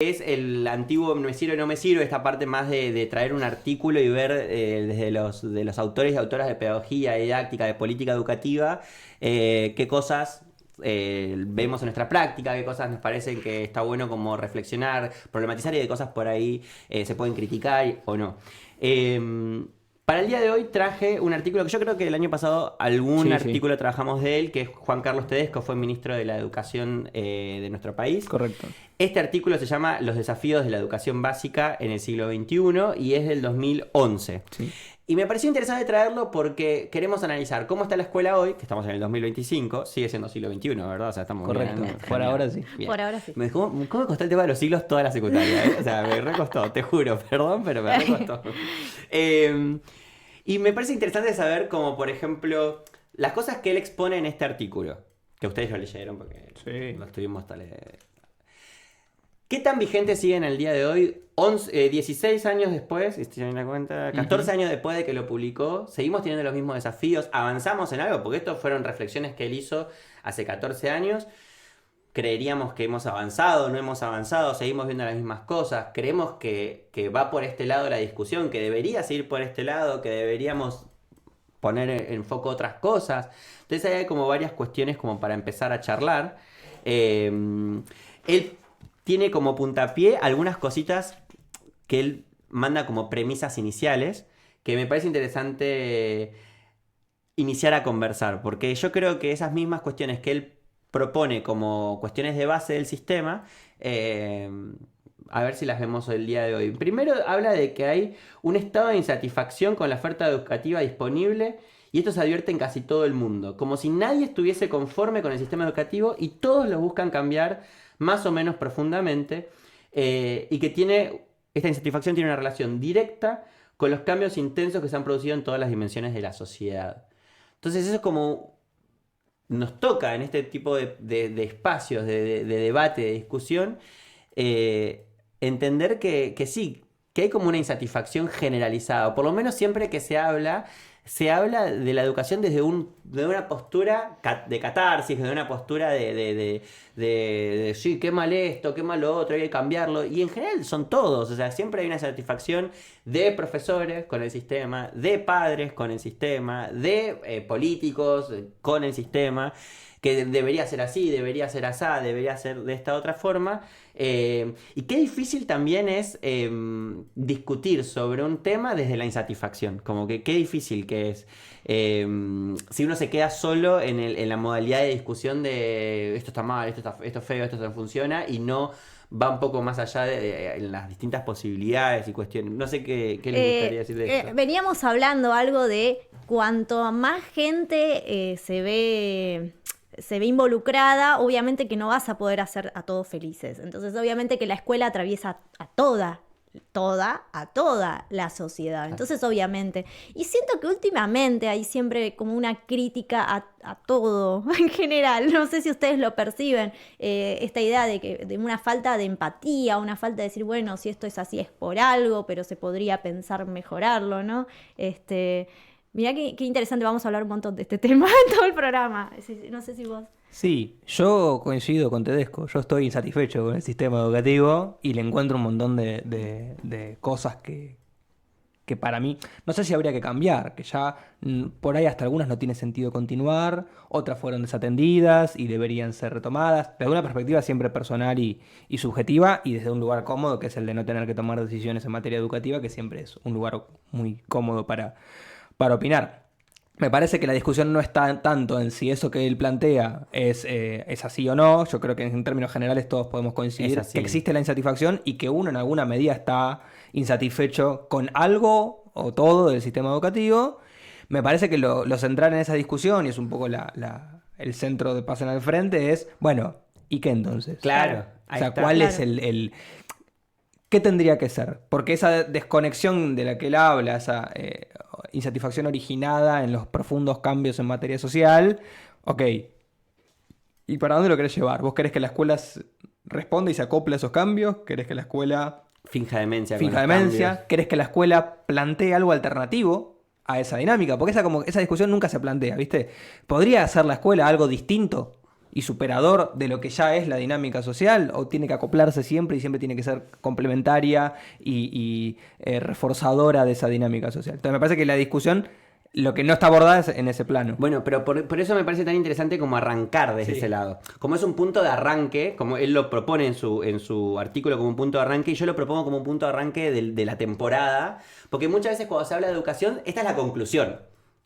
Es el antiguo me sirve o no me sirve, esta parte más de traer un artículo y ver desde de los autores y autoras de pedagogía, didáctica, de política educativa, qué cosas vemos en nuestra práctica, qué cosas nos parecen que está bueno como reflexionar, problematizar y qué cosas por ahí se pueden criticar o no. Para el día de hoy traje un artículo que yo creo que el año pasado algún artículo trabajamos de él, que es Juan Carlos Tedesco, fue ministro de la Educación de nuestro país. Correcto. Este artículo se llama Los desafíos de la educación básica en el siglo XXI y es del 2011. Sí. Y me pareció interesante traerlo porque queremos analizar cómo está la escuela hoy, que estamos en el 2025, sigue siendo siglo XXI, ¿verdad? O sea, estamos Correcto. bien. Por ahora sí. Bien. Por ahora sí. ¿Cómo me costó el tema de los siglos toda la secundaria? O sea, me recostó, te juro, perdón, pero me recostó. Y me parece interesante saber como, por ejemplo, las cosas que él expone en este artículo, que ustedes lo leyeron porque lo estuvimos tal. ¿Qué tan vigente siguen el día de hoy? 16 años después, si tienen la cuenta, 14 años después de que lo publicó, seguimos teniendo los mismos desafíos, avanzamos en algo, porque estas fueron reflexiones que él hizo hace 14 años. Creeríamos que hemos avanzado, no hemos avanzado, seguimos viendo las mismas cosas, creemos que va por este lado la discusión, que debería seguir por este lado, que deberíamos poner en foco otras cosas. Entonces hay como varias cuestiones como para empezar a charlar. Él tiene como puntapié algunas cositas que él manda como premisas iniciales, que me parece interesante iniciar a conversar, porque yo creo que esas mismas cuestiones que él propone como cuestiones de base del sistema, a ver si las vemos el día de hoy. Primero habla de que hay un estado de insatisfacción con la oferta educativa disponible y esto se advierte en casi todo el mundo, como si nadie estuviese conforme con el sistema educativo y todos lo buscan cambiar más o menos profundamente, y que esta insatisfacción tiene una relación directa con los cambios intensos que se han producido en todas las dimensiones de la sociedad. Entonces eso es como nos toca en este tipo de espacios de debate, de discusión, entender que sí, que hay como una insatisfacción generalizada, o por lo menos siempre que se habla de la educación desde una postura de catarsis, de una postura de sí, qué mal esto, qué mal lo otro, hay que cambiarlo. Y en general son todos, o sea, siempre hay una satisfacción de profesores con el sistema, de padres con el sistema, de políticos con el sistema, que debería ser así, debería ser asá, debería ser de esta otra forma. Y qué difícil también es discutir sobre un tema desde la insatisfacción. Como que qué difícil que es. Si uno se queda solo en la modalidad de discusión de esto está mal, esto es feo, esto no funciona, y no va un poco más allá de las distintas posibilidades y cuestiones. No sé qué les gustaría decir de esto. Veníamos hablando algo de cuanto más gente se ve involucrada, obviamente que no vas a poder hacer a todos felices. Entonces, obviamente que la escuela atraviesa a toda la sociedad. Entonces, obviamente. Y siento que últimamente hay siempre como una crítica a todo en general. No sé si ustedes lo perciben. Esta idea de una falta de empatía, una falta de decir, bueno, si esto es así es por algo, pero se podría pensar mejorarlo, ¿no? Mirá qué interesante, vamos a hablar un montón de este tema en todo el programa. No sé si vos... Sí, yo coincido con Tedesco. Yo estoy insatisfecho con el sistema educativo y le encuentro un montón de cosas que para mí, no sé si habría que cambiar, que ya por ahí hasta algunas no tiene sentido continuar, otras fueron desatendidas y deberían ser retomadas, desde una perspectiva siempre personal y subjetiva, y desde un lugar cómodo, que es el de no tener que tomar decisiones en materia educativa, que siempre es un lugar muy cómodo para opinar. Me parece que la discusión no está tanto en si eso que él plantea es así o no. Yo creo que en términos generales todos podemos coincidir que existe la insatisfacción y que uno en alguna medida está insatisfecho con algo o todo del sistema educativo. Me parece que lo central en esa discusión, y es un poco el centro de Pasen al Frente, es, bueno, ¿y qué entonces? Claro. O sea, ¿cuál es el qué tendría que ser? Porque esa desconexión de la que él habla, esa insatisfacción originada en los profundos cambios en materia social, ok, ¿y para dónde lo querés llevar? ¿Vos querés que la escuela responda y se acople a esos cambios? ¿Querés que la escuela finja demencia? ¿Querés que la escuela plantee algo alternativo a esa dinámica? Porque esa discusión nunca se plantea, ¿viste? ¿Podría hacer la escuela algo distinto y superador de lo que ya es la dinámica social, o tiene que acoplarse siempre y siempre tiene que ser complementaria y reforzadora de esa dinámica social? Entonces me parece que la discusión, lo que no está abordada es en ese plano. Bueno, pero por eso me parece tan interesante como arrancar desde ese lado. Como es un punto de arranque, como él lo propone en su artículo como un punto de arranque, y yo lo propongo como un punto de arranque de la temporada, porque muchas veces cuando se habla de educación, esta es la conclusión.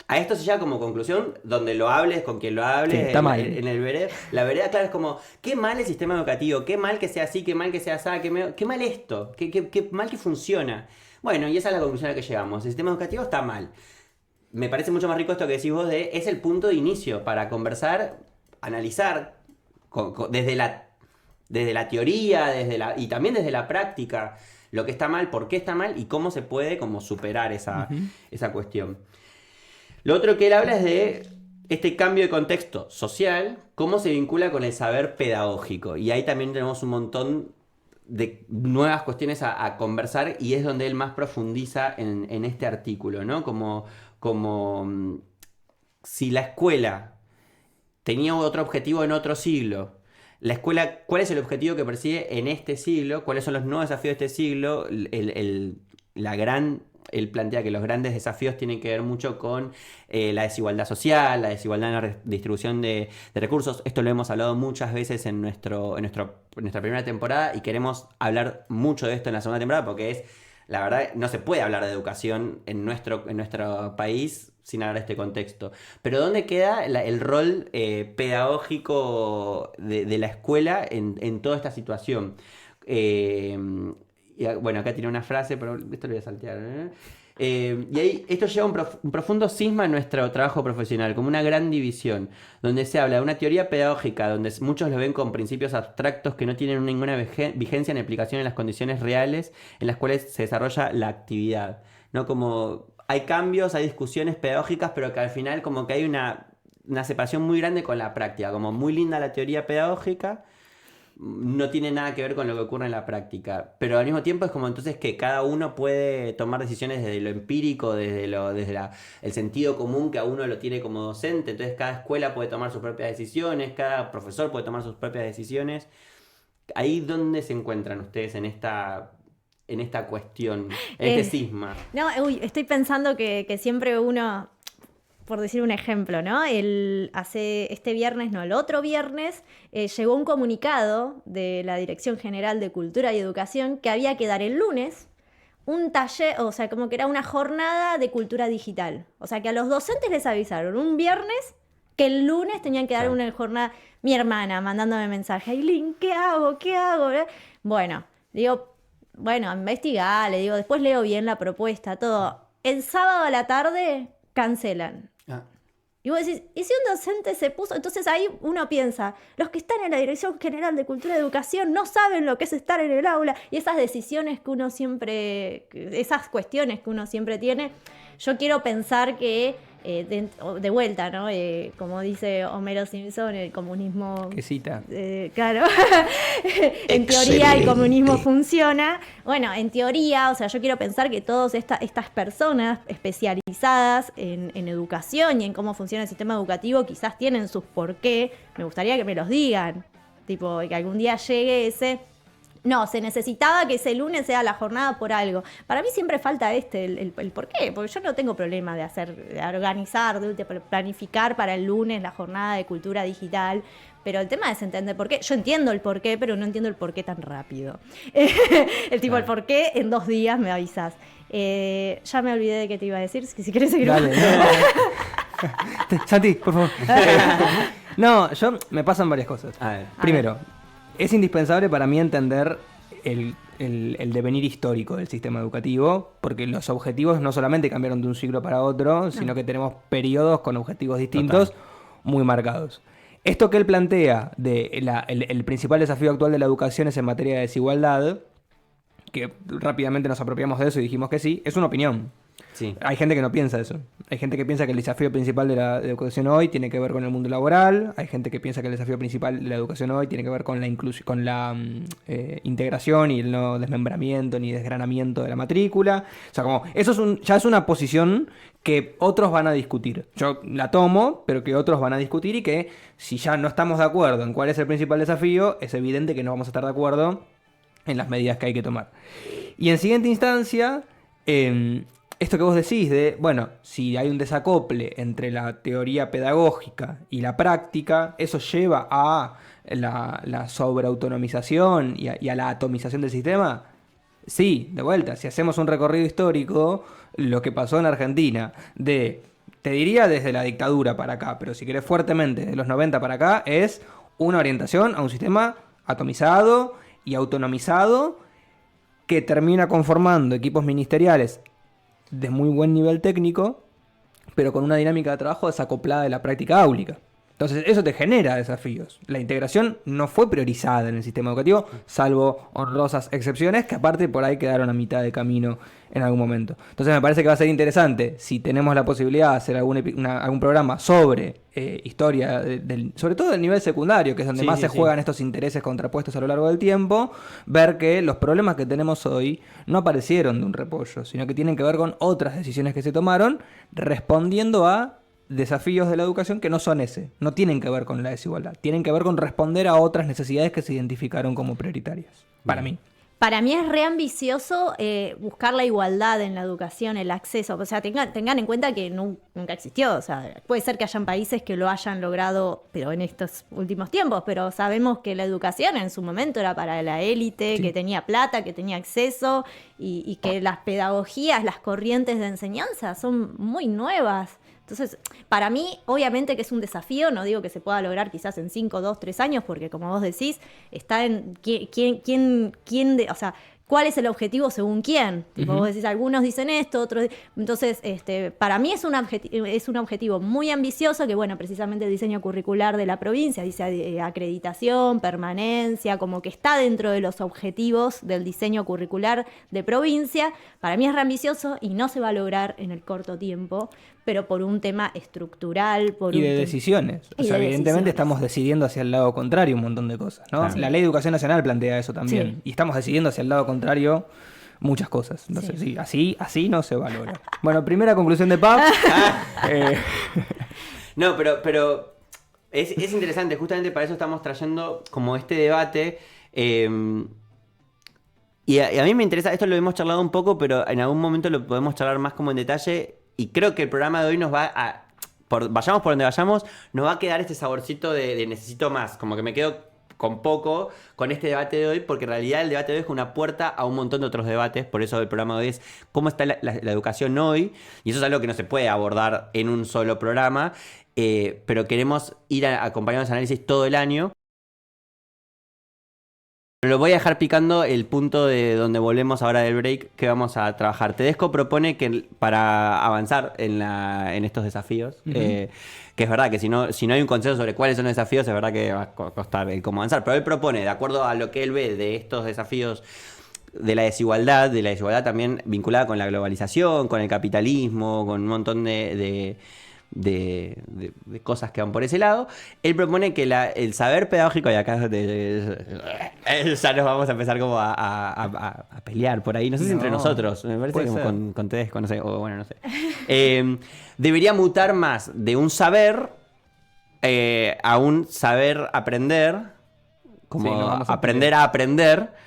A esto se llama como conclusión, donde lo hables, con quien lo hables, Sí, está mal. en el vereda. La vereda, claro, es como, qué mal el sistema educativo, qué mal que sea así, qué mal que sea así, qué mal esto, qué mal que funciona. Bueno, y esa es la conclusión a la que llegamos. El sistema educativo está mal. Me parece mucho más rico esto que decís vos es el punto de inicio para conversar, analizar desde la teoría, y también desde la práctica, lo que está mal, por qué está mal y cómo se puede como superar esa cuestión. Lo otro que él habla es de este cambio de contexto social, cómo se vincula con el saber pedagógico. Y ahí también tenemos un montón de nuevas cuestiones a conversar, y es donde él más profundiza en este artículo, ¿no? Como si la escuela tenía otro objetivo en otro siglo, la escuela, ¿cuál es el objetivo que persigue en este siglo? ¿Cuáles son los nuevos desafíos de este siglo? Él plantea que los grandes desafíos tienen que ver mucho con la desigualdad social, la desigualdad en la distribución de recursos. Esto lo hemos hablado muchas veces en nuestra primera temporada, y queremos hablar mucho de esto en la segunda temporada, porque la verdad, no se puede hablar de educación en nuestro país sin hablar de este contexto. Pero ¿dónde queda el rol pedagógico de la escuela en toda esta situación? Bueno, acá tiene una frase, pero esto lo voy a saltear. Y ahí esto lleva un profundo cisma en nuestro trabajo profesional, como una gran división, donde se habla de una teoría pedagógica, donde muchos lo ven con principios abstractos que no tienen ninguna vigencia en aplicación en las condiciones reales en las cuales se desarrolla la actividad, ¿no? Como hay cambios, hay discusiones pedagógicas, pero que al final como que hay una separación muy grande con la práctica, como muy linda la teoría pedagógica, no tiene nada que ver con lo que ocurre en la práctica, pero al mismo tiempo es como entonces que cada uno puede tomar decisiones desde lo empírico, desde el sentido común que a uno lo tiene como docente. Entonces cada escuela puede tomar sus propias decisiones, cada profesor puede tomar sus propias decisiones. Ahí ¿dónde se encuentran ustedes en esta cuestión, en este cisma? No, estoy pensando que siempre uno, por decir un ejemplo, ¿no? El otro viernes, llegó un comunicado de la Dirección General de Cultura y Educación que había que dar el lunes un taller, o sea, como que era una jornada de cultura digital. O sea, que a los docentes les avisaron un viernes que el lunes tenían que dar una jornada. Mi hermana mandándome mensaje, Ailín, ¿qué hago? Bueno, digo, investigá, le digo, después leo bien la propuesta, todo. El sábado a la tarde cancelan. Y vos decís, ¿y si un docente se puso? Entonces ahí uno piensa, los que están en la Dirección General de Cultura y Educación no saben lo que es estar en el aula, y esas decisiones que uno siempre, esas cuestiones que uno siempre tiene. Yo quiero pensar que, de vuelta, ¿no? Como dice Homero Simpson, el comunismo... ¿Qué cita? Claro. En teoría el comunismo funciona. Bueno, en teoría, o sea, yo quiero pensar que todas estas personas especializadas en educación y en cómo funciona el sistema educativo quizás tienen sus porqué. Me gustaría que me los digan. Tipo, que algún día llegue ese... No, se necesitaba que ese lunes sea la jornada por algo. Para mí siempre falta el por qué, porque yo no tengo problema de organizar, de planificar para el lunes la jornada de cultura digital, pero el tema es entender por qué. Yo entiendo el por qué, pero no entiendo el por qué tan rápido. El por qué en 2 días me avisas. Ya me olvidé de qué te iba a decir, si querés seguir. Dale, no. Santi, por favor. No, me pasan varias cosas. A ver. Primero, es indispensable para mí entender el devenir histórico del sistema educativo, porque los objetivos no solamente cambiaron de un siglo para otro, sino que tenemos periodos con objetivos distintos muy marcados. Esto que él plantea de el principal desafío actual de la educación es en materia de desigualdad, que rápidamente nos apropiamos de eso y dijimos que sí, es una opinión. Sí. Hay gente que no piensa eso. Hay gente que piensa que el desafío principal de la educación hoy tiene que ver con el mundo laboral. Hay gente que piensa que el desafío principal de la educación hoy tiene que ver con la integración y el no desmembramiento ni desgranamiento de la matrícula. O sea, como eso ya es una posición que otros van a discutir. Yo la tomo, pero que otros van a discutir y que si ya no estamos de acuerdo en cuál es el principal desafío, es evidente que no vamos a estar de acuerdo en las medidas que hay que tomar. Y en siguiente instancia, esto que vos decís de, bueno, si hay un desacople entre la teoría pedagógica y la práctica, eso lleva a la sobreautonomización y a la atomización del sistema. Sí, de vuelta, si hacemos un recorrido histórico, lo que pasó en Argentina, te diría desde la dictadura para acá, pero si querés fuertemente, de los 90 para acá, es una orientación a un sistema atomizado y autonomizado que termina conformando equipos ministeriales de muy buen nivel técnico, pero con una dinámica de trabajo desacoplada de la práctica áulica. Entonces eso te genera desafíos. La integración no fue priorizada en el sistema educativo, salvo honrosas excepciones que aparte por ahí quedaron a mitad de camino en algún momento. Entonces me parece que va a ser interesante si tenemos la posibilidad de hacer algún programa sobre historia, sobre todo del nivel secundario, que es donde más se juegan estos intereses contrapuestos a lo largo del tiempo, ver que los problemas que tenemos hoy no aparecieron de un repollo, sino que tienen que ver con otras decisiones que se tomaron respondiendo a desafíos de la educación que no son no tienen que ver con la desigualdad, tienen que ver con responder a otras necesidades que se identificaron como prioritarias, para mí. Para mí es re ambicioso buscar la igualdad en la educación, el acceso. O sea, tengan en cuenta que nunca existió. O sea, puede ser que hayan países que lo hayan logrado, pero en estos últimos tiempos. Pero sabemos que la educación en su momento era para la élite, que tenía plata, que tenía acceso, y que las pedagogías, las corrientes de enseñanza son muy nuevas. Entonces, para mí, obviamente que es un desafío, no digo que se pueda lograr quizás en 5, 2, 3 años, porque como vos decís, está en o sea, ¿cuál es el objetivo según quién? Tipo, vos decís, algunos dicen esto, otros... Entonces, para mí es un objetivo muy ambicioso, que bueno, precisamente el diseño curricular de la provincia dice acreditación, permanencia, como que está dentro de los objetivos del diseño curricular de provincia. Para mí es re ambicioso y no se va a lograr en el corto tiempo, pero por un tema estructural, y de decisiones. O sea, evidentemente estamos decidiendo hacia el lado contrario un montón de cosas, ¿no? Claro. La Ley de Educación Nacional plantea eso también. Y estamos decidiendo hacia el lado contrario muchas cosas. Entonces, así no se va a lograr. Bueno, primera conclusión de Pab. No, pero es interesante. Justamente para eso estamos trayendo como este debate. Y a mí me interesa, esto lo hemos charlado un poco, pero en algún momento lo podemos charlar más como en detalle. Y creo que el programa de hoy nos va a... vayamos por donde vayamos, nos va a quedar este saborcito de necesito más. Como que me quedo con poco con este debate de hoy, porque en realidad el debate de hoy es una puerta a un montón de otros debates. Por eso el programa de hoy es cómo está la educación hoy. Y eso es algo que no se puede abordar en un solo programa. Pero queremos ir acompañando ese análisis todo el año. Pero lo voy a dejar picando el punto de donde volvemos ahora del break que vamos a trabajar. Tedesco propone que para avanzar en estos desafíos, que es verdad que si no hay un consenso sobre cuáles son los desafíos, es verdad que va a costar el cómo avanzar. Pero él propone, de acuerdo a lo que él ve de estos desafíos de la desigualdad también vinculada con la globalización, con el capitalismo, con un montón de cosas que van por ese lado. Él propone que el saber pedagógico, y acá ya nos vamos a empezar como a pelear por ahí, no sé si entre nosotros, me parece como con Tedesco, no sé, o bueno, no sé. Debería mutar más de un saber a un saber aprender, como aprender a aprender,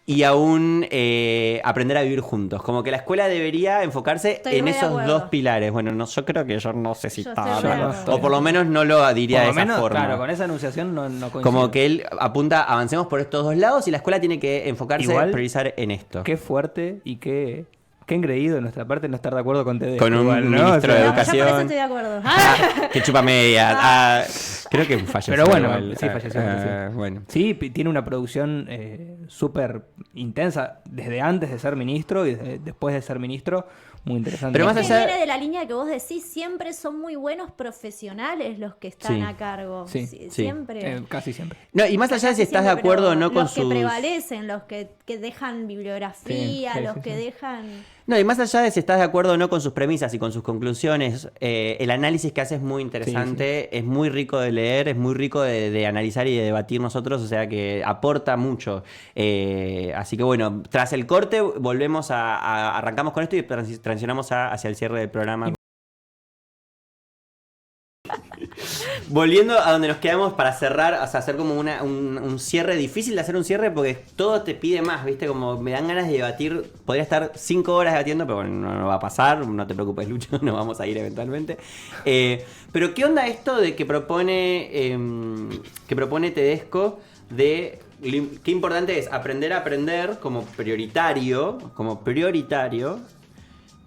y aún aprender a vivir juntos. Como que la escuela debería enfocarse en esos dos pilares. Bueno, yo creo que yo no sé si está... O por lo menos no lo diría de esa forma. Claro, con esa enunciación no coincido. Como que él apunta, avancemos por estos dos lados y la escuela tiene que enfocarse, priorizar en esto. Qué fuerte y qué engreído de nuestra parte no estar de acuerdo con Tedesco. Con un ministro de Educación. Yo por eso estoy de acuerdo. Que chupa media. Creo que falleció. Pero bueno, igual. sí, falleció. Bueno. Sí, tiene una producción súper intensa desde antes de ser ministro y después de ser ministro. Muy interesante. Pero más allá... viene de la línea que vos decís, siempre son muy buenos profesionales los que están a cargo. Siempre. Casi siempre. No, y más allá de si estás de acuerdo o no con los que prevalecen, los que dejan bibliografía, los que dejan... No, y más allá de si estás de acuerdo o no con sus premisas y con sus conclusiones, el análisis que hace es muy interesante, sí. Es muy rico de leer, es muy rico de analizar y de debatir nosotros, o sea que aporta mucho. Así que bueno, tras el corte volvemos arrancamos con esto y transicionamos hacia el cierre del programa. Volviendo a donde nos quedamos para cerrar, o sea, hacer como un cierre, difícil de hacer un cierre porque todo te pide más, ¿viste? Como me dan ganas de debatir, podría estar 5 horas debatiendo, pero bueno, no va a pasar, no te preocupes, Lucho, nos vamos a ir eventualmente. Pero ¿qué onda esto de que propone Tedesco de qué importante es aprender a aprender como prioritario,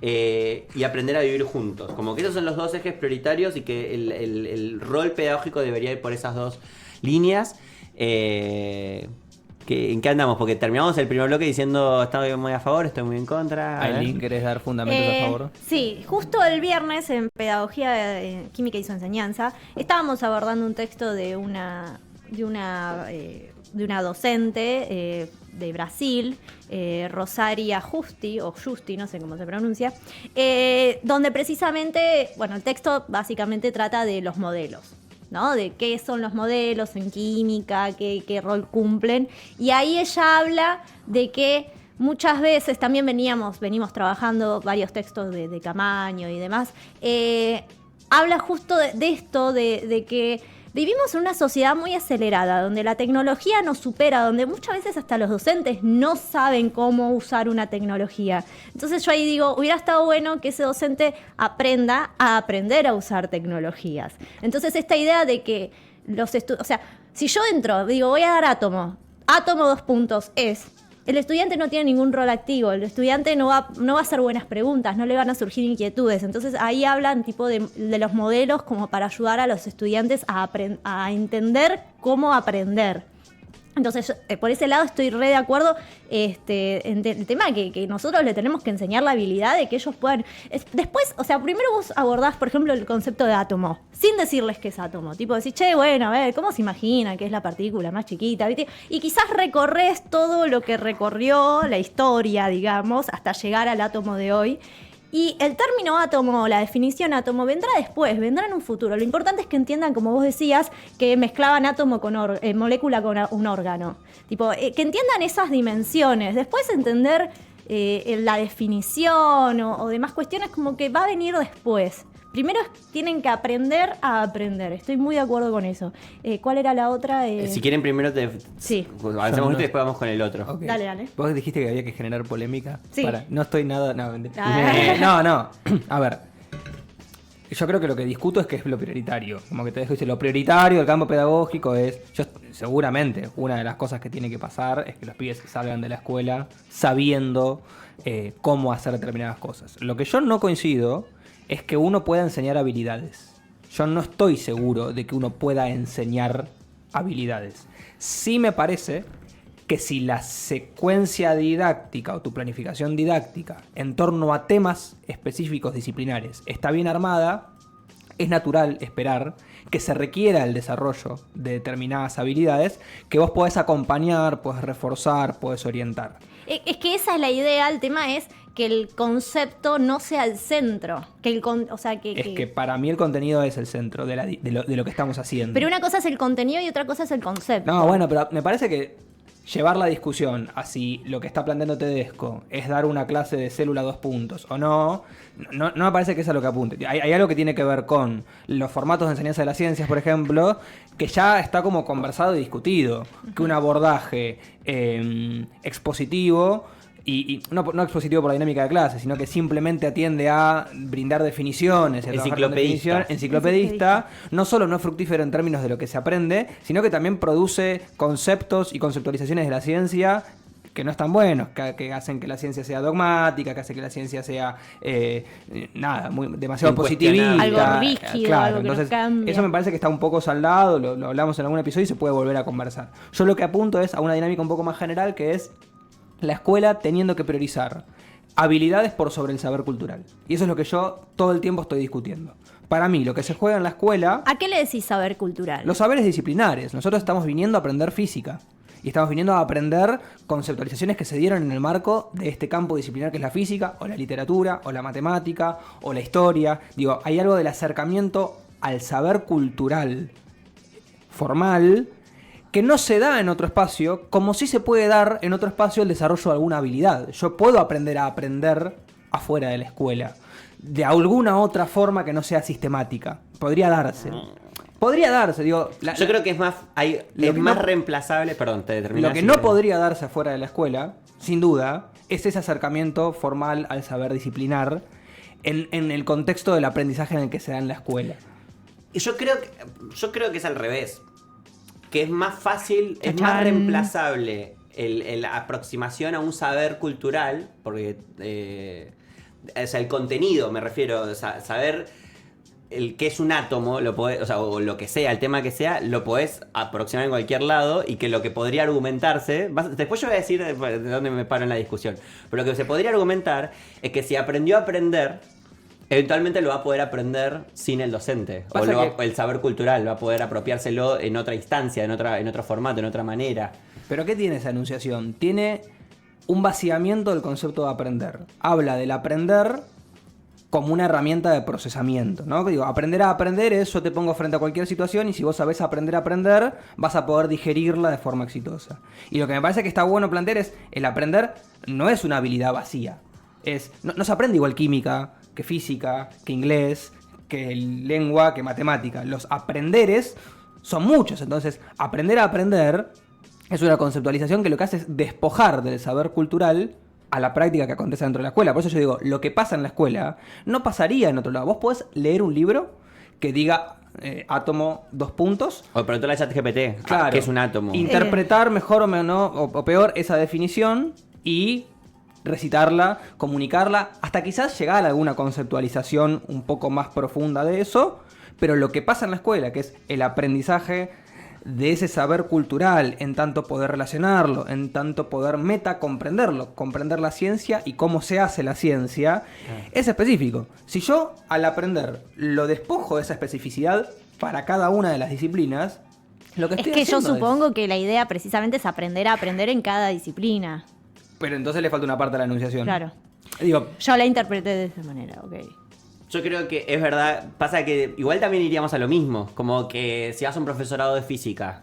y aprender a vivir juntos? Como que esos son los dos ejes prioritarios y que el rol pedagógico debería ir por esas dos líneas. ¿En qué andamos? Porque terminamos el primer bloque diciendo estoy muy a favor, estoy muy en contra. Aileen, ¿querés dar fundamentos a favor? Sí, justo el viernes en Pedagogía Química y su Enseñanza estábamos abordando un texto de una docente de Brasil, Rosaria Justi, o Justi, no sé cómo se pronuncia, donde precisamente, bueno, el texto básicamente trata de los modelos, ¿no? De qué son los modelos en química, qué rol cumplen, y ahí ella habla de que muchas veces, también venimos trabajando varios textos de Camaño y demás, habla justo de esto, de que vivimos en una sociedad muy acelerada, donde la tecnología nos supera, donde muchas veces hasta los docentes no saben cómo usar una tecnología. Entonces yo ahí digo, hubiera estado bueno que ese docente aprenda a aprender a usar tecnologías. Entonces esta idea de que o sea, si yo entro, digo, voy a dar átomo 2 puntos, el estudiante no tiene ningún rol activo, el estudiante no va a hacer buenas preguntas, no le van a surgir inquietudes. Entonces ahí hablan tipo de los modelos como para ayudar a los estudiantes a entender cómo aprender. Entonces, por ese lado estoy re de acuerdo en el tema que nosotros le tenemos que enseñar la habilidad de que ellos puedan... Después, o sea, primero vos abordás, por ejemplo, el concepto de átomo, sin decirles qué es átomo. Tipo, decís, che, bueno, a ver, ¿cómo se imagina que es la partícula más chiquita? ¿Viste? Y quizás recorres todo lo que recorrió la historia, digamos, hasta llegar al átomo de hoy. Y el término átomo, la definición átomo, vendrá después, vendrá en un futuro. Lo importante es que entiendan, como vos decías, que mezclaban átomo con molécula con un órgano. Tipo, que entiendan esas dimensiones. Después entender la definición o demás cuestiones como que va a venir después. Primero tienen que aprender a aprender. Estoy muy de acuerdo con eso. ¿Cuál era la otra? Si quieren primero sí. Avancemos y después vamos con el otro. Okay. Dale. Vos dijiste que había que generar polémica. Sí. No estoy nada... No. A ver. Yo creo que lo que discuto es que es lo prioritario. Como que te dejo decir, lo prioritario del campo pedagógico es... seguramente, una de las cosas que tiene que pasar es que los pibes salgan de la escuela sabiendo cómo hacer determinadas cosas. Lo que yo no coincido es que uno pueda enseñar habilidades. Yo no estoy seguro de que uno pueda enseñar habilidades. Sí me parece que si la secuencia didáctica o tu planificación didáctica en torno a temas específicos disciplinares está bien armada, es natural esperar que se requiera el desarrollo de determinadas habilidades que vos podés acompañar, podés reforzar, podés orientar. Es que esa es la idea, el tema es que el concepto no sea el centro. Que para mí el contenido es el centro de lo que estamos haciendo. Pero una cosa es el contenido y otra cosa es el concepto. No, bueno, pero me parece que llevar la discusión a si lo que está planteando Tedesco es dar una clase de célula 2 puntos o no me parece que es a lo que apunte. Hay algo que tiene que ver con los formatos de enseñanza de las ciencias, por ejemplo, que ya está como conversado y discutido. Que un abordaje expositivo... Y no expositivo por la dinámica de clase, sino que simplemente atiende a brindar definiciones, enciclopedista, no solo no es fructífero en términos de lo que se aprende, sino que también produce conceptos y conceptualizaciones de la ciencia que no están buenos, que hacen que la ciencia sea dogmática, que hace que la ciencia sea demasiado positivista. Algo rígido, claro, algo que entonces, no cambia. eso me parece que está un poco saldado, lo hablamos en algún episodio y se puede volver a conversar. Yo lo que apunto es a una dinámica un poco más general, que es la escuela teniendo que priorizar habilidades por sobre el saber cultural. Y eso es lo que yo todo el tiempo estoy discutiendo. Para mí, lo que se juega en la escuela... ¿A qué le decís saber cultural? Los saberes disciplinares. Nosotros estamos viniendo a aprender física. Y estamos viniendo a aprender conceptualizaciones que se dieron en el marco de este campo disciplinar que es la física, o la literatura, o la matemática, o la historia. Digo, hay algo del acercamiento al saber cultural formal que no se da en otro espacio, como sí se puede dar en otro espacio el desarrollo de alguna habilidad. Yo puedo aprender a aprender afuera de la escuela, de alguna otra forma que no sea sistemática. Podría darse. Digo. Yo creo que es más reemplazable. Perdón, te terminé. Lo que no podría darse afuera de la escuela, sin duda, es ese acercamiento formal al saber disciplinar en el contexto del aprendizaje en el que se da en la escuela. Y yo creo que es al revés. Que es más fácil, es más reemplazable la aproximación a un saber cultural, porque o sea, el contenido, me refiero, o sea, saber el qué es un átomo, lo podés, o sea, o lo que sea, el tema que sea, lo podés aproximar en cualquier lado, y que lo que podría argumentarse, después yo voy a decir de dónde me paro en la discusión, pero lo que se podría argumentar es que si aprendió a aprender, eventualmente lo va a poder aprender sin el docente. O el saber cultural va a poder apropiárselo en otra instancia, en otro formato, en otra manera. ¿Pero qué tiene esa enunciación? Tiene un vaciamiento del concepto de aprender. Habla del aprender como una herramienta de procesamiento, ¿no? Digo, aprender a aprender es yo te pongo frente a cualquier situación y si vos sabés aprender a aprender, vas a poder digerirla de forma exitosa. Y lo que me parece que está bueno plantear es, el aprender no es una habilidad vacía. No se aprende igual química, que física, que inglés, que lengua, que matemática. Los aprenderes son muchos, entonces aprender a aprender es una conceptualización que lo que hace es despojar del saber cultural a la práctica que acontece dentro de la escuela. Por eso yo digo, lo que pasa en la escuela no pasaría en otro lado. Vos podés leer un libro que diga átomo 2 puntos. O preguntarle a ChatGPT, claro, ¿qué es un átomo? Interpretar mejor o peor esa definición y recitarla, comunicarla, hasta quizás llegar a alguna conceptualización un poco más profunda de eso, pero lo que pasa en la escuela, que es el aprendizaje de ese saber cultural, en tanto poder relacionarlo, en tanto poder comprenderlo, comprender la ciencia y cómo se hace la ciencia, es específico. Si yo al aprender lo despojo de esa especificidad para cada una de las disciplinas, lo que estoy yo haciendo supongo que la idea precisamente es aprender a aprender en cada disciplina. Pero entonces le falta una parte de la enunciación. Claro. Digo, yo la interpreté de esa manera, ok. Yo creo que es verdad, pasa que igual también iríamos a lo mismo, como que si vas a un profesorado de física,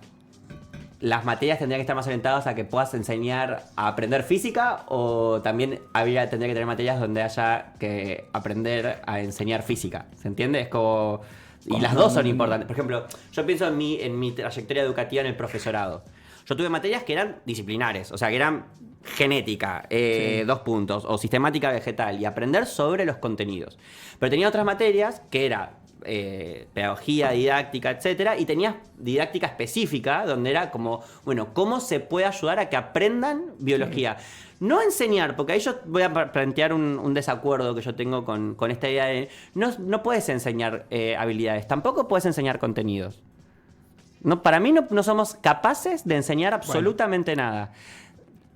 las materias tendrían que estar más orientadas a que puedas enseñar a aprender física, o también tendría que tener materias donde haya que aprender a enseñar física, ¿se entiende? Es como... Y las dos son importantes. Por ejemplo, yo pienso en mi trayectoria educativa en el profesorado. Yo tuve materias que eran disciplinares, o sea, que eran genética, 2 puntos, o sistemática vegetal, y aprender sobre los contenidos. Pero tenía otras materias que era pedagogía, didáctica, etcétera, y tenías didáctica específica, donde era como, bueno, ¿cómo se puede ayudar a que aprendan biología? No enseñar, porque ahí yo voy a plantear un desacuerdo que yo tengo con esta idea de no puedes enseñar habilidades, tampoco puedes enseñar contenidos. No, para mí no somos capaces de enseñar absolutamente nada.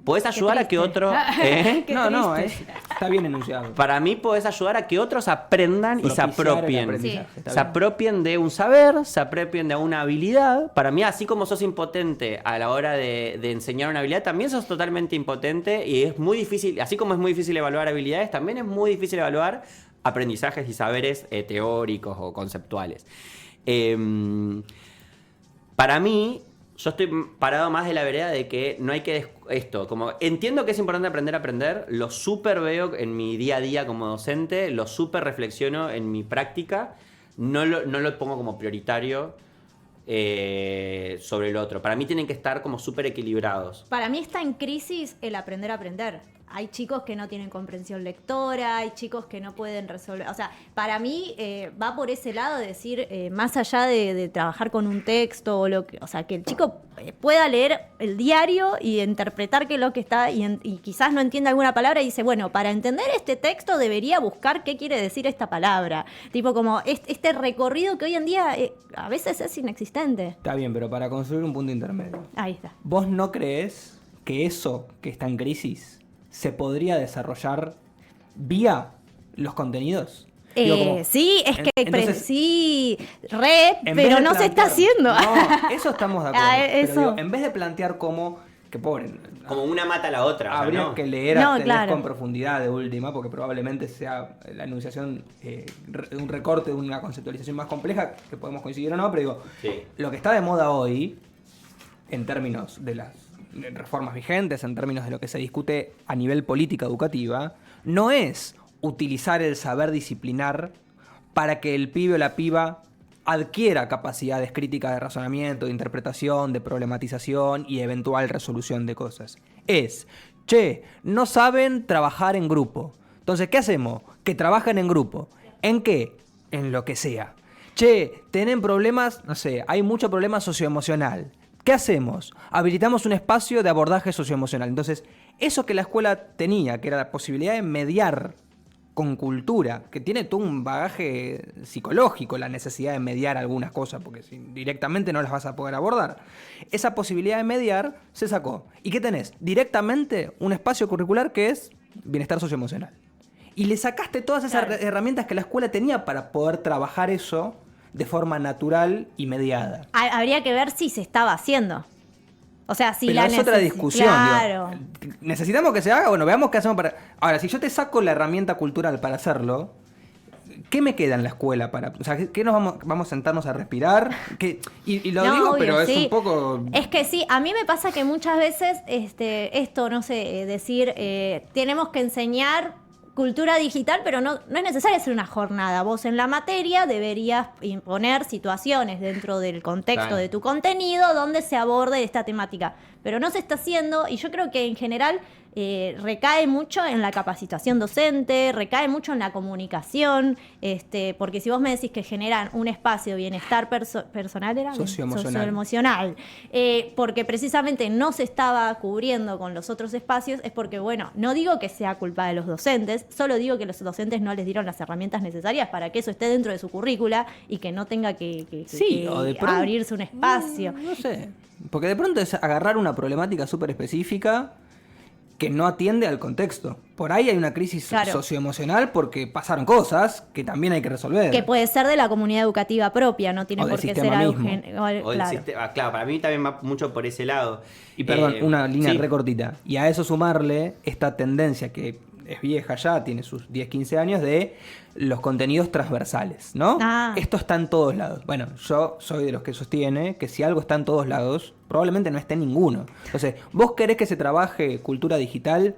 Podés ayudar a que otro... está bien enunciado. Para mí podés ayudar a que otros aprendan y se apropien. Sí. Se apropien de un saber, se apropien de una habilidad. Para mí, así como sos impotente a la hora de enseñar una habilidad, también sos totalmente impotente, y es muy difícil, así como es muy difícil evaluar habilidades, también es muy difícil evaluar aprendizajes y saberes teóricos o conceptuales. Para mí, yo estoy parado más de la vereda de que no hay que... como entiendo que es importante aprender a aprender, lo súper veo en mi día a día como docente, lo súper reflexiono en mi práctica, no lo pongo como prioritario sobre el otro. Para mí tienen que estar como súper equilibrados. Para mí está en crisis el aprender a aprender. Hay chicos que no tienen comprensión lectora, hay chicos que no pueden resolver. O sea, para mí va por ese lado de decir, más allá de trabajar con un texto, o sea, que el chico pueda leer el diario y interpretar qué es lo que está, y quizás no entienda alguna palabra y dice, bueno, para entender este texto debería buscar qué quiere decir esta palabra. Tipo como este recorrido que hoy en día a veces es inexistente. Está bien, pero para construir un punto intermedio. Ahí está. ¿Vos no creés que eso que está en crisis se podría desarrollar vía los contenidos? Sí, es que entonces, sí, pero no se está haciendo. No, eso estamos de acuerdo. Pero eso. en vez de plantear como que pobre. Como una mata a la otra. Habría ¿no? que leer a Tedesco claro. en profundidad de última, porque probablemente sea la enunciación un recorte de una conceptualización más compleja, que podemos coincidir o no, pero digo, Sí. lo que está de moda hoy, en términos de las reformas vigentes, en términos de lo que se discute a nivel política educativa, no es utilizar el saber disciplinar para que el pibe o la piba adquiera capacidades críticas de razonamiento, de interpretación, de problematización y eventual resolución de cosas. Es, no saben trabajar en grupo. Entonces, ¿qué hacemos? Que trabajen en grupo. ¿En qué? En lo que sea. Tienen problemas, no sé, hay mucho problema socioemocional. ¿Qué hacemos? Habilitamos un espacio de abordaje socioemocional. Entonces, eso que la escuela tenía, que era la posibilidad de mediar con cultura, que tiene todo un bagaje psicológico, la necesidad de mediar algunas cosas, porque si directamente no las vas a poder abordar. Esa posibilidad de mediar se sacó. ¿Y qué tenés? Directamente un espacio curricular que es bienestar socioemocional. Y le sacaste todas esas herramientas que la escuela tenía para poder trabajar eso de forma natural y mediada. Habría que ver si se estaba haciendo. O sea, si pero la es otra discusión. Claro. Digo, necesitamos que se haga, bueno, veamos qué hacemos para... Ahora, si yo te saco la herramienta cultural para hacerlo, ¿qué me queda en la escuela? O sea, ¿qué nos vamos a sentarnos a respirar? Y lo digo, obvio, pero sí. es un poco... Es que sí, a mí me pasa que muchas veces esto, no sé, decir, tenemos que enseñar cultura digital, pero no es necesario hacer una jornada. Vos en la materia deberías imponer situaciones dentro del contexto de tu contenido donde se aborde esta temática. Pero no se está haciendo, y yo creo que en general recae mucho en la capacitación docente, recae mucho en la comunicación, porque si vos me decís que generan un espacio de bienestar personal, era socioemocional, porque precisamente no se estaba cubriendo con los otros espacios, es porque, bueno, no digo que sea culpa de los docentes, solo digo que los docentes no les dieron las herramientas necesarias para que eso esté dentro de su currícula y que no tenga que abrirse un espacio. No sé, porque de pronto es agarrar una problemática súper específica que no atiende al contexto. Por ahí hay una crisis socioemocional porque pasaron cosas que también hay que resolver. Que puede ser de la comunidad educativa propia, no tiene por qué ser algo claro, para mí también va mucho por ese lado. Y perdón, una línea recortita. Y a eso sumarle esta tendencia que es vieja ya, tiene sus 10, 15 años, de los contenidos transversales, ¿no? Esto está en todos lados. Bueno, yo soy de los que sostiene que si algo está en todos lados, probablemente no esté en ninguno. Entonces, ¿vos querés que se trabaje cultura digital?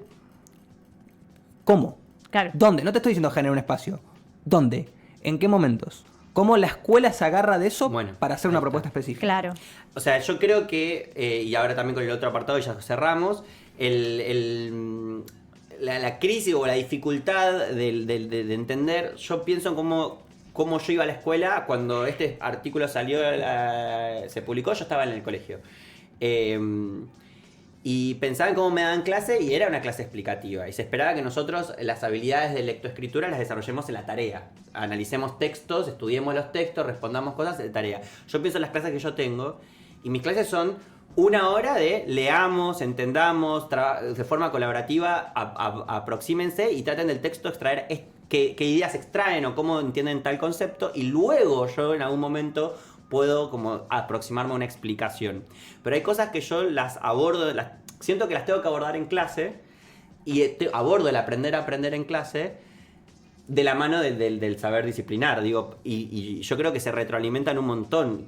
¿Cómo? Claro. ¿Dónde? No te estoy diciendo generar un espacio. ¿Dónde? ¿En qué momentos? ¿Cómo la escuela se agarra de eso para hacer una propuesta específica? Claro. O sea, yo creo que, y ahora también con el otro apartado ya cerramos, la crisis o la dificultad de entender, yo pienso en cómo yo iba a la escuela cuando este artículo salió, se publicó, yo estaba en el colegio. Y pensaba en cómo me daban clase y era una clase explicativa. Y se esperaba que nosotros las habilidades de lectoescritura las desarrollemos en la tarea. Analicemos textos, estudiemos los textos, respondamos cosas de tarea. Yo pienso en las clases que yo tengo y mis clases son 1 hora de leamos, entendamos, de forma colaborativa, aproxímense y traten del texto extraer qué ideas extraen o cómo entienden tal concepto y luego yo en algún momento puedo como aproximarme a una explicación. Pero hay cosas que yo las abordo, siento que las tengo que abordar en clase y abordo el aprender a aprender en clase de la mano del saber disciplinar, digo, y yo creo que se retroalimentan un montón,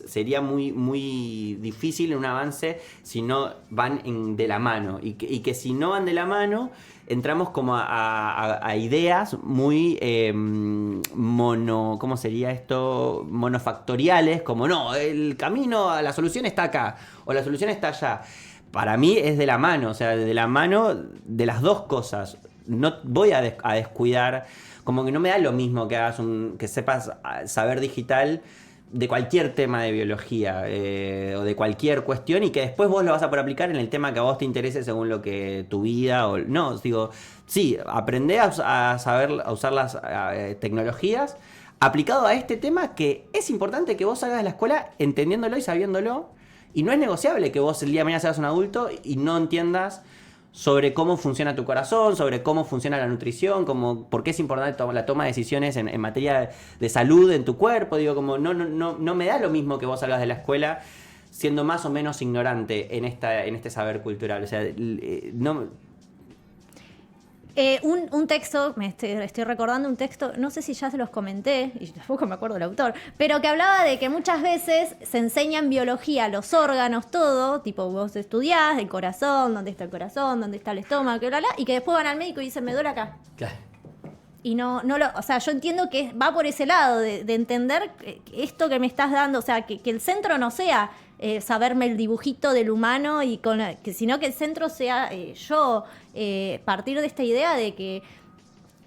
sería muy, muy difícil en un avance si no van de la mano, y que si no van de la mano, entramos como a ideas muy ¿cómo sería esto? Monofactoriales, como no, el camino a la solución está acá, o la solución está allá. Para mí es de la mano, o sea, de la mano de las dos cosas. No voy a descuidar, como que no me da lo mismo que hagas que sepas saber digital de cualquier tema de biología o de cualquier cuestión y que después vos lo vas a poder aplicar en el tema que a vos te interese según lo que tu vida o no, digo, sí, aprendé a saber a usar las tecnologías aplicado a este tema que es importante que vos salgas de la escuela entendiéndolo y sabiéndolo y no es negociable que vos el día de mañana seas un adulto y no entiendas sobre cómo funciona tu corazón, sobre cómo funciona la nutrición, por qué es importante la toma de decisiones en materia de salud en tu cuerpo. Digo, como no me da lo mismo que vos salgas de la escuela siendo más o menos ignorante en este saber cultural? O sea, no... Un texto, estoy recordando un texto, no sé si ya se los comenté, y tampoco me acuerdo del autor, pero que hablaba de que muchas veces se enseña en biología los órganos, todo, tipo vos estudiás el corazón, dónde está el corazón, dónde está el estómago, y que después van al médico y dicen, me duele acá. Claro. Y o sea, yo entiendo que va por ese lado, de entender esto que me estás dando, o sea, que el centro no sea saberme el dibujito del humano, sino que el centro sea yo, partir de esta idea de que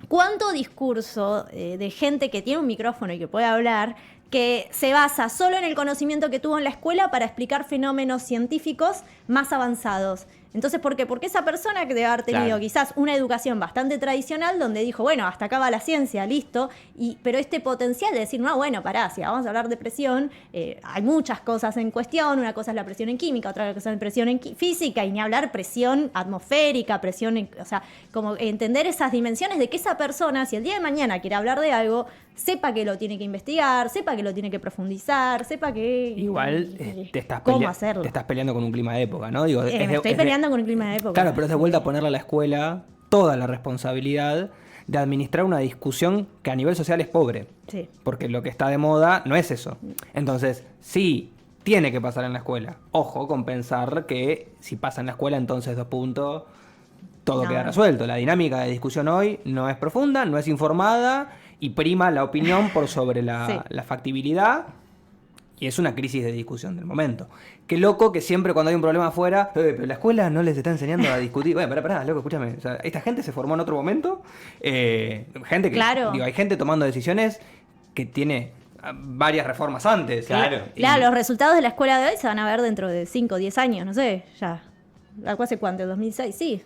cuánto discurso de gente que tiene un micrófono y que puede hablar, que se basa solo en el conocimiento que tuvo en la escuela para explicar fenómenos científicos más avanzados. Entonces, ¿por qué? Porque esa persona que debe haber tenido quizás una educación bastante tradicional donde dijo, bueno, hasta acá va la ciencia, listo, pero este potencial de decir, no, bueno, pará, si vamos a hablar de presión, hay muchas cosas en cuestión, una cosa es la presión en química, otra cosa es la presión en física, y ni hablar presión atmosférica, o sea, como entender esas dimensiones de que esa persona, si el día de mañana quiere hablar de algo, sepa que lo tiene que investigar, sepa que lo tiene que profundizar, sepa que... Igual cómo hacerlo. Te estás peleando con un clima de época, ¿no? Digo, me estoy peleando con un clima de época. Claro, pero es de vuelta a ponerle a la escuela toda la responsabilidad de administrar una discusión que a nivel social es pobre. Sí. Porque lo que está de moda no es eso. Entonces, sí, tiene que pasar en la escuela. Ojo con pensar que si pasa en la escuela, entonces 2 puntos, todo queda resuelto. La dinámica de discusión hoy no es profunda, no es informada y prima la opinión por sobre la factibilidad. Y es una crisis de discusión del momento. Qué loco que siempre cuando hay un problema afuera, pero la escuela no les está enseñando a discutir. Bueno, pará, loco, escúchame. O sea, esta gente se formó en otro momento. Gente que, hay gente tomando decisiones que tiene varias reformas antes. Claro. Claro, los resultados de la escuela de hoy se van a ver dentro de 5 o 10 años, no sé, ya. ¿Hace cuánto? ¿2006? Sí.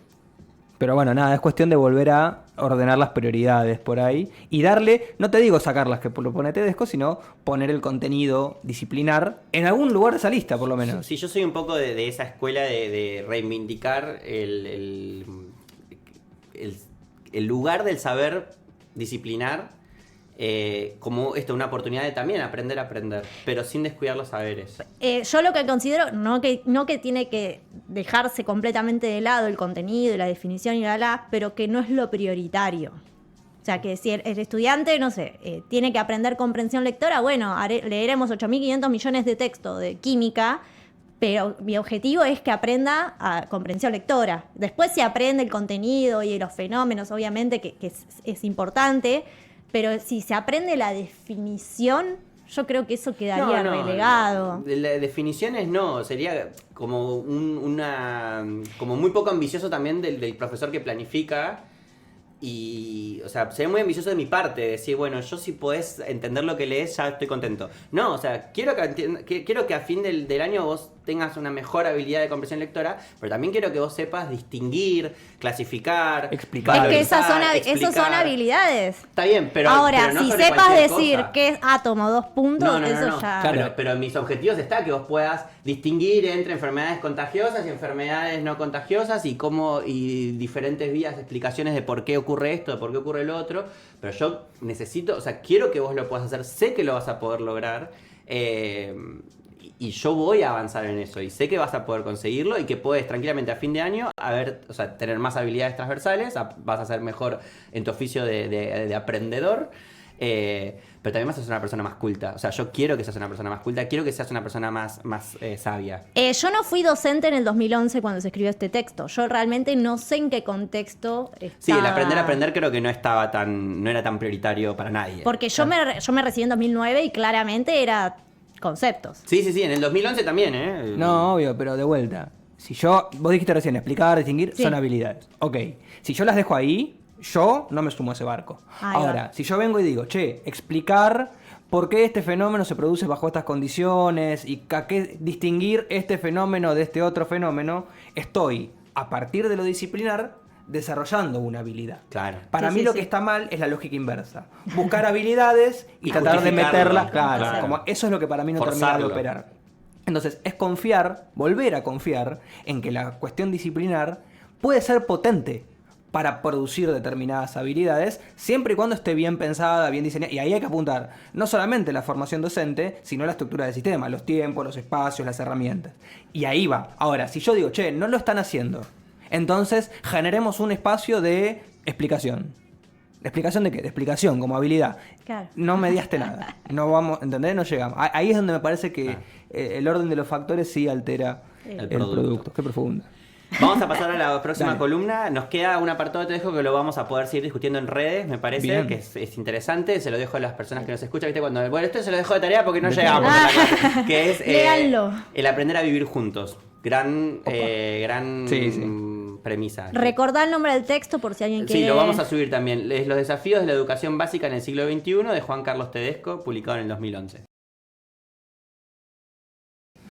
Pero bueno, nada, es cuestión de volver a ordenar las prioridades por ahí y darle, no te digo sacarlas que lo pone Tedesco, sino poner el contenido disciplinar en algún lugar de esa lista, por lo menos. Sí, yo soy un poco de esa escuela de reivindicar el lugar del saber disciplinar como una oportunidad de también aprender a aprender, pero sin descuidar los saberes. Yo lo que considero, no que tiene que dejarse completamente de lado el contenido y la definición pero que no es lo prioritario. O sea, que si el estudiante, no sé, tiene que aprender comprensión lectora, bueno, leeremos 8.500 millones de textos de química, pero mi objetivo es que aprenda a comprensión lectora. Después se aprende el contenido y los fenómenos, obviamente, que es importante. Pero si se aprende la definición, yo creo que eso quedaría relegado. La definiciones no, sería como como muy poco ambicioso también del profesor que planifica. Y, o sea, sería muy ambicioso de mi parte decir, bueno, yo si podés entender lo que lees, ya estoy contento. No, o sea, quiero que a fin del año vos tengas una mejor habilidad de comprensión lectora, pero también quiero que vos sepas distinguir, clasificar, explicar. Es que esas son habilidades. Está bien, pero ahora, pero no si sobre sepas decir cosa. qué es átomo, 2 puntos, eso ya... Claro. Pero mis objetivos está que vos puedas distinguir entre enfermedades contagiosas y enfermedades no contagiosas y diferentes vías, explicaciones de por qué ocurre esto, de por qué ocurre lo otro. Pero yo necesito, o sea, quiero que vos lo puedas hacer, sé que lo vas a poder lograr. Y yo voy a avanzar en eso y sé que vas a poder conseguirlo y que puedes tranquilamente a fin de año tener más habilidades transversales, vas a ser mejor en tu oficio de aprendedor, pero también vas a ser una persona más culta. O sea, yo quiero que seas una persona más culta, quiero que seas una persona más sabia. Yo no fui docente en el 2011 cuando se escribió este texto. Yo realmente no sé en qué contexto está... Sí, el aprender creo que no era tan prioritario para nadie. Porque yo me recibí en 2009 y claramente era... conceptos. Sí, en el 2011 también, ¿eh? No, obvio, pero de vuelta. Vos dijiste recién, explicar, distinguir, son habilidades. Ok, si yo las dejo ahí, yo no me sumo a ese barco. Ahora, si yo vengo y digo, explicar por qué este fenómeno se produce bajo estas condiciones y distinguir este fenómeno de este otro fenómeno, estoy, a partir de lo disciplinar, desarrollando una habilidad. Claro. Para mí lo que está mal es la lógica inversa. Buscar habilidades y tratar de meterlas. Claro. Como eso es lo que para mí no termina de operar. Entonces, es volver a confiar en que la cuestión disciplinar puede ser potente. para producir determinadas habilidades, siempre y cuando esté bien pensada, bien diseñada. Y ahí hay que apuntar no solamente la formación docente, sino la estructura del sistema, los tiempos, los espacios, las herramientas. Y ahí va. Ahora, si yo digo, che, no lo están haciendo, entonces generemos un espacio de explicación. ¿Explicación de qué? De explicación, como habilidad. Claro. No mediaste nada. No vamos, ¿entendés? No llegamos. Ahí es donde me parece que el orden de los factores sí altera el producto. Qué profundo. Vamos a pasar a la próxima Dale. columna. Nos queda un apartado de Te Dejo que lo vamos a poder seguir discutiendo en redes, me parece, Bien. que es interesante. Se lo dejo a las personas que nos escuchan. ¿Viste? Cuando, bueno, esto se lo dejo de tarea porque no llegamos a la clase, que es Léanlo. el aprender a vivir juntos. Gran Sí. premisa. Recordá el nombre del texto por si alguien quiere. Sí, lo vamos a subir también. Es Los desafíos de la educación básica en el siglo XXI de Juan Carlos Tedesco, publicado en el 2011.